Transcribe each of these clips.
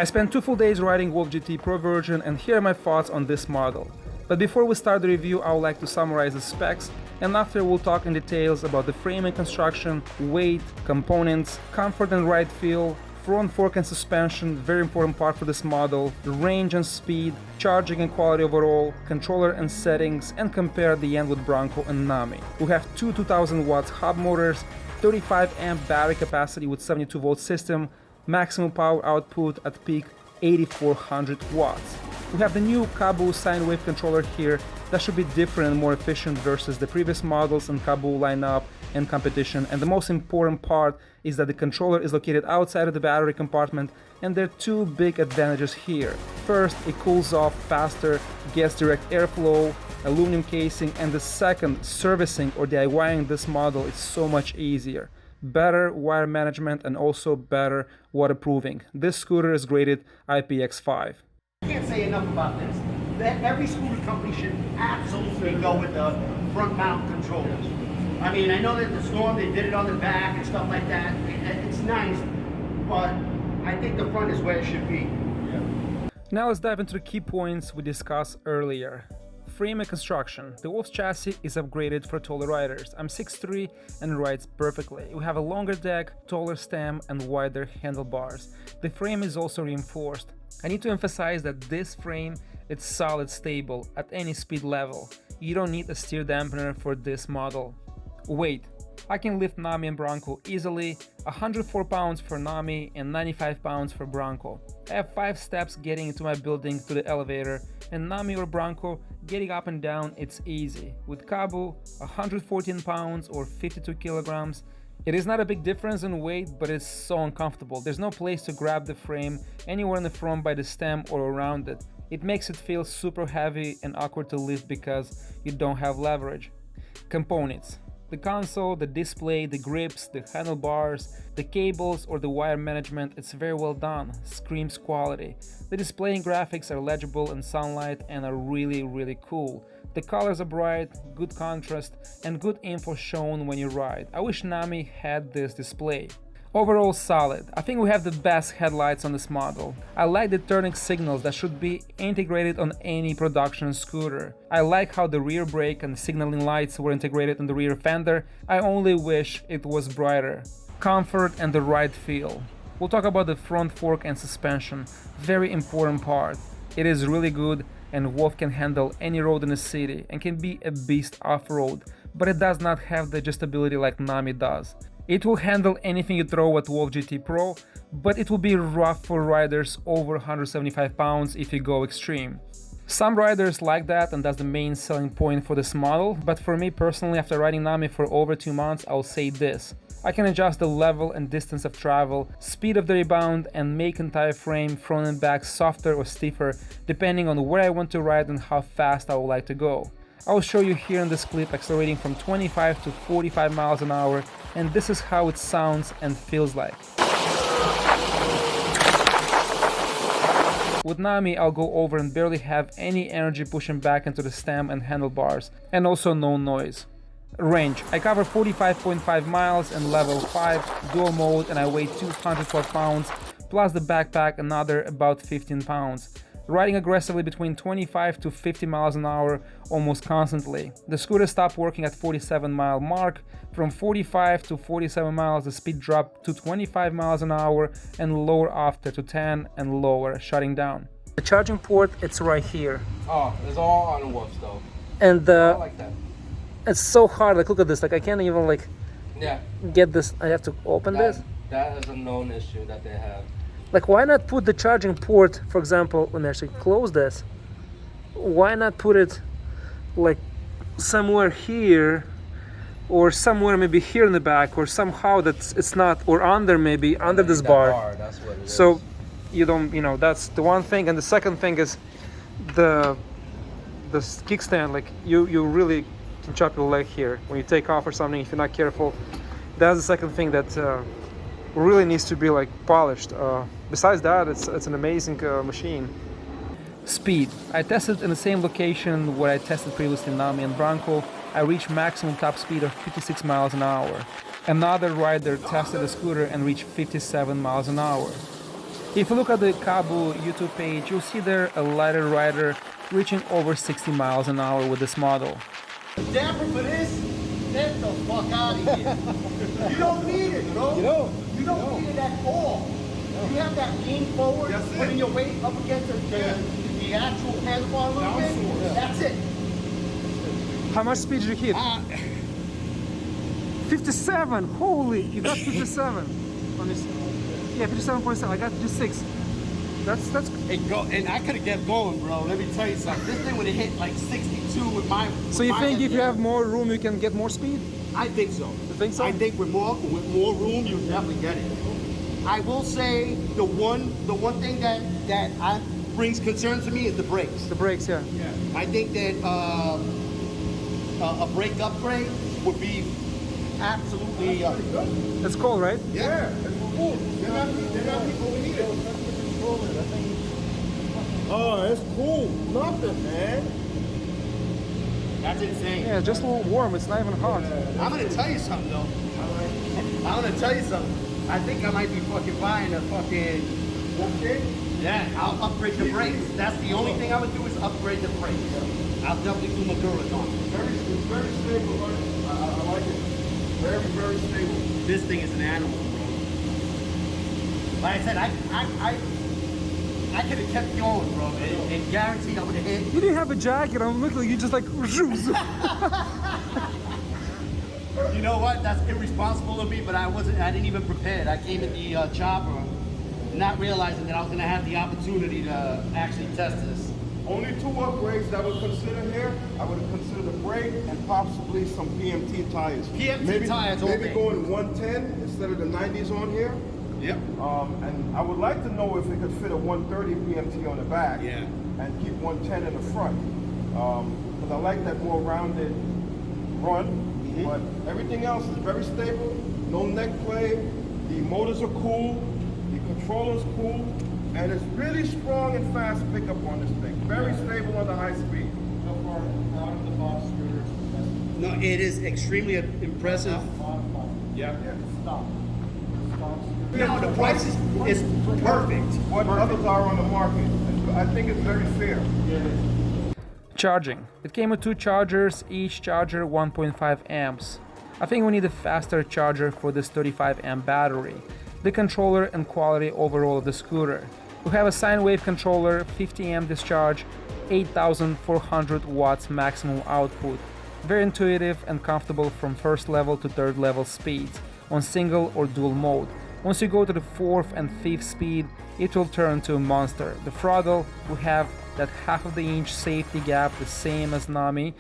I spent 2 full days riding Wolf GT Pro version, and here are my thoughts on this model. But before we start the review, I would like to summarize the specs, and after we'll talk in details about the frame and construction, weight, components, comfort and ride feel, front fork and suspension, very important part for this model, range and speed, charging and quality overall, controller and settings, and compare at the end with Bronco and Nami, who have two 2000 watts hub motors, 35 amp battery capacity with 72 volt system, maximum power output at peak 8400 watts. We have the new Kaabo sine wave controller here that should be different and more efficient versus the previous models in Kaabo lineup and competition, and the most important part is that the controller is located outside of the battery compartment, and there are two big advantages here. First, it cools off faster, gets direct airflow, aluminum casing, and the second, servicing or DIYing this model is so much easier. Better wire management and also better waterproofing. This scooter is graded IPX5. I can't say enough about this. That every scooter company should absolutely go with the front mount controllers. I mean, I know that the Storm, they did it on the back and stuff like that. It's nice, but I think the front is where it should be. Yeah. Now let's dive into the key points we discussed earlier. Frame and construction. The Wolf's chassis is upgraded for taller riders. I'm 6'3" and rides perfectly. We have a longer deck, taller stem, and wider handlebars. The frame is also reinforced. I need to emphasize that this frame is solid stable at any speed level. You don't need a steer dampener for this model. Weight. I can lift Nami and Bronco easily, 104 pounds for Nami and 95 pounds for Bronco. I have 5 steps getting into my building to the elevator, and Nami or Bronco, getting up and down, it's easy. With Kaabo, 114 pounds or 52 kilograms, it is not a big difference in weight, but it's so uncomfortable. There's no place to grab the frame anywhere in the front by the stem or around it. It makes it feel super heavy and awkward to lift because you don't have leverage. Components. The console, the display, the grips, the handlebars, the cables or the wire management, it's very well done, screams quality. The display and graphics are legible in sunlight and are really cool. The colors are bright, good contrast, and good info shown when you ride. I wish Nami had this display. Overall solid. I think we have the best headlights on this model. I like the turning signals that should be integrated on any production scooter. I like how the rear brake and signaling lights were integrated in the rear fender. I only wish it was brighter. Comfort and the ride feel. We'll talk about the front fork and suspension. Very important part. It is really good and Wolf can handle any road in the city and can be a beast off-road, but it does not have the adjustability like Nami does. It will handle anything you throw at Wolf GT Pro, but it will be rough for riders over 175 pounds if you go extreme. Some riders like that, and that's the main selling point for this model, but for me personally, after riding Nami for over 2 months, I'll say this. I can adjust the level and distance of travel, speed of the rebound, and make entire frame front and back softer or stiffer depending on where I want to ride and how fast I would like to go. I will show you here in this clip accelerating from 25 to 45 miles an hour, and this is how it sounds and feels like. With Nami, I'll go over and barely have any energy pushing back into the stem and handlebars, and also no noise. Range. I cover 45.5 miles in level 5, dual mode, and I weigh 212 pounds, plus the backpack another about 15 pounds. Riding aggressively between 25 to 50 miles an hour almost constantly. The scooter stopped working at 47 mile mark. From 45 to 47 miles the speed dropped to 25 miles an hour and lower after to 10 and lower, shutting down. The charging port, it's right here. Oh, it's all on Wolf though. And I like that. It's so hard, like look at this, like I can't even like get this, I have to open this. That is a known issue that they have. Like, why not put the charging port, for example, let me actually close this. Why not put it like somewhere here or somewhere maybe here in the back or somehow that it's not, or under maybe, under this bar. That's what it is. So you don't, you know, that's the one thing. And the second thing is the kickstand, like you really can chop your leg here when you take off or something if you're not careful. That's the second thing that really needs to be like polished. Besides that, it's an amazing machine. Speed. I tested in the same location where I tested previously Nami and Bronco. I reached maximum top speed of 56 miles an hour. Another rider tested a scooter and reached 57 miles an hour. If you look at the Kaabo YouTube page, you'll see there a lighter rider reaching over 60 miles an hour with this model. Damper for this? Get the fuck out of here. You don't need it, bro. You don't need it at all. You have that lean forward, putting your weight up against the actual handlebar a little bit. That's it. How much speed did you hit? 57! Holy! You got 57. Yeah, 57.7. I got 56. That's And I could have kept going, bro. Let me tell you something. This thing would have hit like 62 with my. So you think if you have more room, you can get more speed? I think so. You think so? I think with more room, you definitely get it. I will say the one thing that brings concern to me is the brakes. The brakes, yeah. I think that a brake upgrade would be absolutely. That's cool, right? Yeah, it's cool. They're not people we need it. Oh, it's cool. Nothing, man. That's insane. Yeah, it's just a little warm. It's not even hot. I'm gonna tell you something though. I'm gonna tell you something. I think I might be fucking buying a fucking. Yeah, I'll upgrade the brakes. That's the only thing I would do is upgrade the brakes. I'll definitely do Maduras on it. It's very stable. I like it. Very, very stable. This thing is an animal, bro. Like I said, I could have kept going, bro, and guaranteed I would have hit. You didn't have a jacket. I'm looking like you just like. You know what? That's irresponsible of me, but I didn't even prepare. I came in the chopper not realizing that I was going to have the opportunity to actually test this. Only two upgrades that I would consider here. I would consider the brake and possibly some PMT tires. PMT tires, maybe okay. going 110 instead of the 90s on here. Yep. And I would like to know if it could fit a 130 PMT on the back. Yeah. And keep 110 in the front. Because I like that more rounded run. But everything else is very stable. No neck play. The motors are cool. The controller's cool. And it's really strong and fast pickup on this thing. Very stable on the high speed. So far, out of the box scooter. No, it is extremely impressive. Yeah. Stop. No, the price is perfect. What others are on the market. I think it's very fair. Charging. It came with two chargers, each charger 1.5 amps. I think we need a faster charger for this 35 amp battery. The controller and quality overall of the scooter. We have a sine wave controller, 50 amp discharge, 8,400 watts maximum output. Very intuitive and comfortable from first level to third level speeds on single or dual mode. Once you go to the fourth and fifth speed, it will turn to a monster. The throttle, we have that half of the inch safety gap, the same as Nami.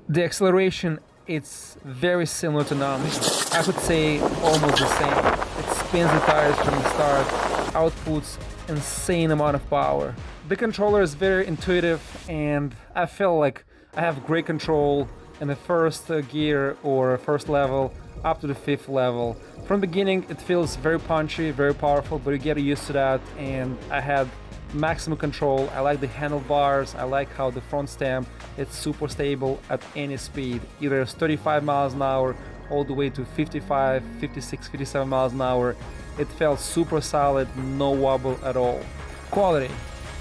The acceleration, it's very similar to Nami. I could say almost the same. It spins the tires from the start, outputs insane amount of power. The controller is very intuitive and I feel like I have great control in the first gear or first level up to the fifth level. From the beginning it feels very punchy, very powerful, but you get used to that and I had maximum control. I like the handlebars, I like how the front stem, it's super stable at any speed. Either it's 35 miles an hour all the way to 55, 56, 57 miles an hour. It felt super solid, no wobble at all. Quality.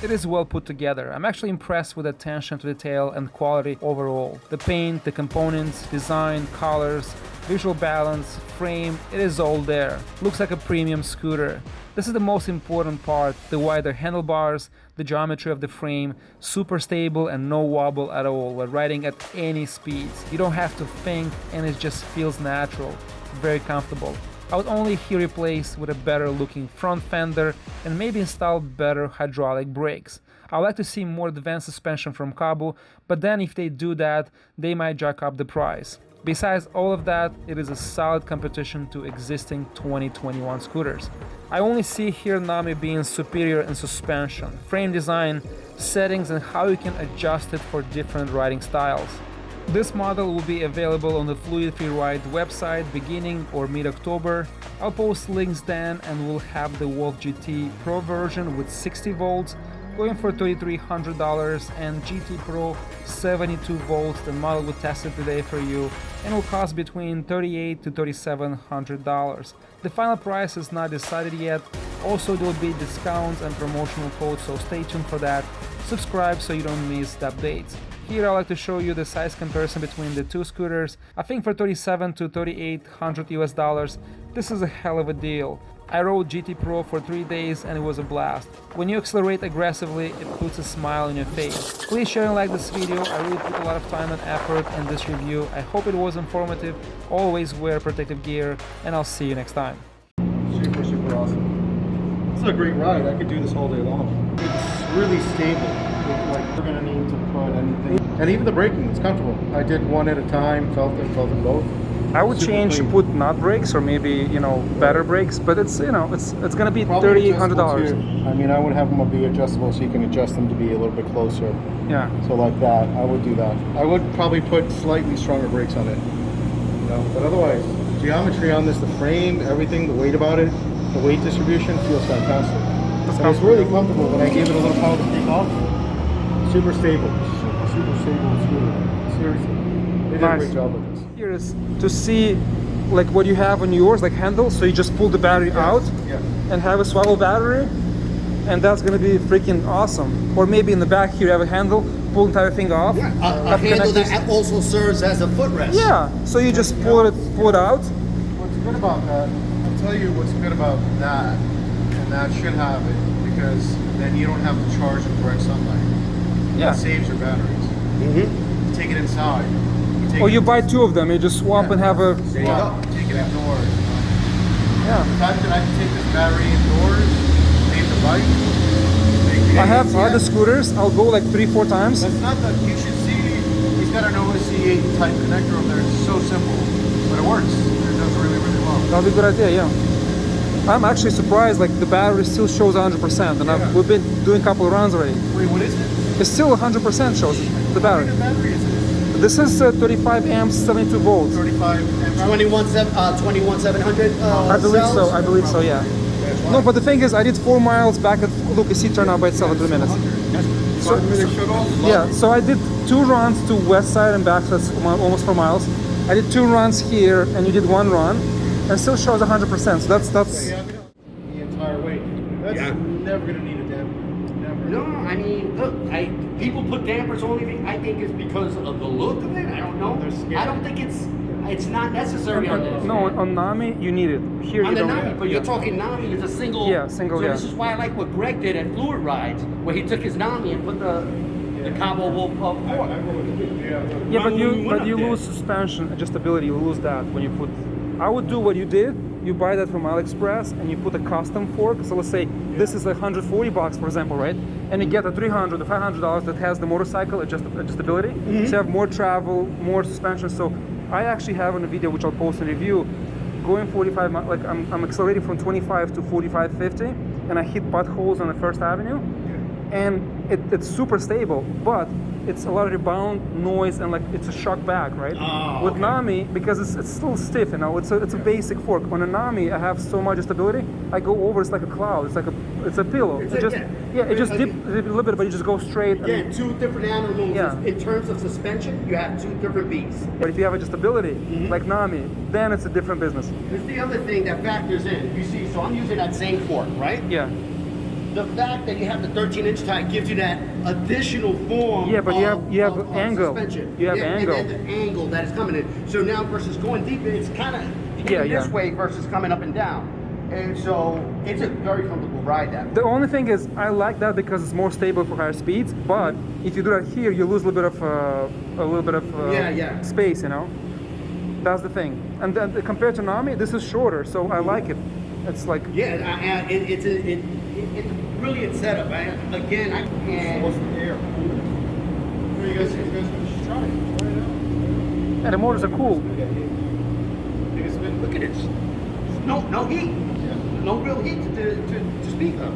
It is well put together. I'm actually impressed with attention to detail and quality overall. The paint, the components, design, colors, visual balance, frame, it is all there. Looks like a premium scooter. This is the most important part, the wider handlebars, the geometry of the frame, super stable and no wobble at all when riding at any speeds. You don't have to think and it just feels natural, very comfortable. I would only here replace with a better looking front fender and maybe install better hydraulic brakes. I'd like to see more advanced suspension from Kaabo, but then if they do that, they might jack up the price. Besides all of that, it is a solid competition to existing 2021 scooters. I only see here Nami being superior in suspension, frame design, settings and how you can adjust it for different riding styles. This model will be available on the Fluid Free Ride website beginning or mid-October. I'll post links then and we'll have the Wolf GT Pro version with 60 volts going for $3,300 and GT Pro 72 volts. The model we tested today for you and will cost between $3,800 to $3,700. The final price is not decided yet. Also, there will be discounts and promotional codes, so stay tuned for that. Subscribe so you don't miss the updates. Here I like to show you the size comparison between the two scooters. I think for $3,700 to $3,800 US, this is a hell of a deal. I rode GT Pro for 3 days and it was a blast. When you accelerate aggressively, it puts a smile on your face. Please share and like this video. I really put a lot of time and effort in this review. I hope it was informative. Always wear protective gear, and I'll see you next time. Super, super awesome. This is a great ride. I could do this all day long. It's really stable. Like, we're gonna need to put anything. And even the braking, it's comfortable. I did one at a time, felt them both. I would Super change, clean. put nut brakes or maybe, you know, better brakes, but it's, you know, it's gonna be Probably $3,800. adjustable too. I mean, I would have them be adjustable so you can adjust them to be a little bit closer. Yeah. So like that, I would do that. I would probably put slightly stronger brakes on it. You know, but otherwise, geometry on this, the frame, everything, the weight about it, the weight distribution feels fantastic. And it's really comfortable when I gave it a little power to take off. Super stable, super stable scooter. Seriously, they did a great job with this. Here is to see like what you have on yours, like handle, so you just pull the battery out Yeah. and have a swivel battery, and that's gonna be freaking awesome. Or maybe in the back here you have a handle, pull the entire thing off. A have handle connectors. that also serves as a footrest. Yeah, so you just pull it out. What's good about that, I'll tell you what's good about that, and that should have it, because then you don't have to charge in direct sunlight. Yeah. It saves your batteries. Mm-hmm. You take it inside. Take Or it you buy two of them, you just swap and have a. There you go. Take it indoors. Yeah. The fact that I can take this battery indoors, leave the bike. I have other scooters, I'll go like 3-4 times. That's not that you should see. He's got an OSC8 type connector over there. It's so simple, but it works. It does really, really well. That'll be a good idea, yeah. I'm actually surprised, like the battery still shows 100%, and we've been doing a couple of runs already. Wait, what is it? It's still 100% shows the How battery. big a battery is this? This is 35 amps, 72 volts. 35 amps. 21700. I believe so. I believe so. Yeah. No, but the thing is, I did 4 miles back at. Look, you see, turn out by itself in 3 minutes. So, shut off. Yeah. So I did 2 runs to west side and back. So that's almost 4 miles. I did 2 runs here, and you did 1 run, and still shows 100%. So that's. The entire weight. That's never gonna need a damper. Never. No, I mean, look, people put dampers on anything. I think it's because of the look of it. I don't know. They're scary. I don't think it's not necessary on this. No, on Nami you need it. Here On you the don't. Nami, but you're talking Nami is a single. Yeah, single, So yeah. this is why I like what Greg did at Fluid Rides, where he took his Nami and put the Kaabo Wolf Yeah, but you lose suspension adjustability. You lose that when you put. I would do what you did. You buy that from AliExpress and you put a custom fork. So let's say this is like $140, for example, right? And you get a $300 or $500 that has the motorcycle adjustability. So you have more travel, more suspension. So I actually have on a video which I'll post in review, going 45 miles. Like I'm accelerating from 25 to 45, 50, and I hit potholes on the First Avenue, and it's super stable, but it's a lot of rebound, noise, and like it's a shock back, right? Oh, With okay. Nami, because it's still stiff, you know, it's a basic fork. On a Nami, I have so much stability. I go over, it's like a cloud. It's a pillow. It just dip a little bit, but you just go straight. Again, 2 different animals. Yeah. In terms of suspension, you have 2 different beasts. But if you have adjustability, like Nami, then it's a different business. There's the other thing that factors in. You see, so I'm using that same fork, right? Yeah. The fact that you have the 13-inch tie gives you that additional form. Yeah, but you have of angle. suspension. You have angle. And then the angle that is coming in. So now versus going deep, it's kind of this way versus coming up and down. And so it's a very comfortable ride that way. The only thing is, I like that because it's more stable for higher speeds. But if you do that here, you lose a little bit of space, you know. That's the thing. And then compared to Nami, this is shorter, so I like it. It's like It's a brilliant setup. I can't. What's the air? You guys should try it. Try it out. and the motors are cool. Look at this. No heat. No real heat to speak of.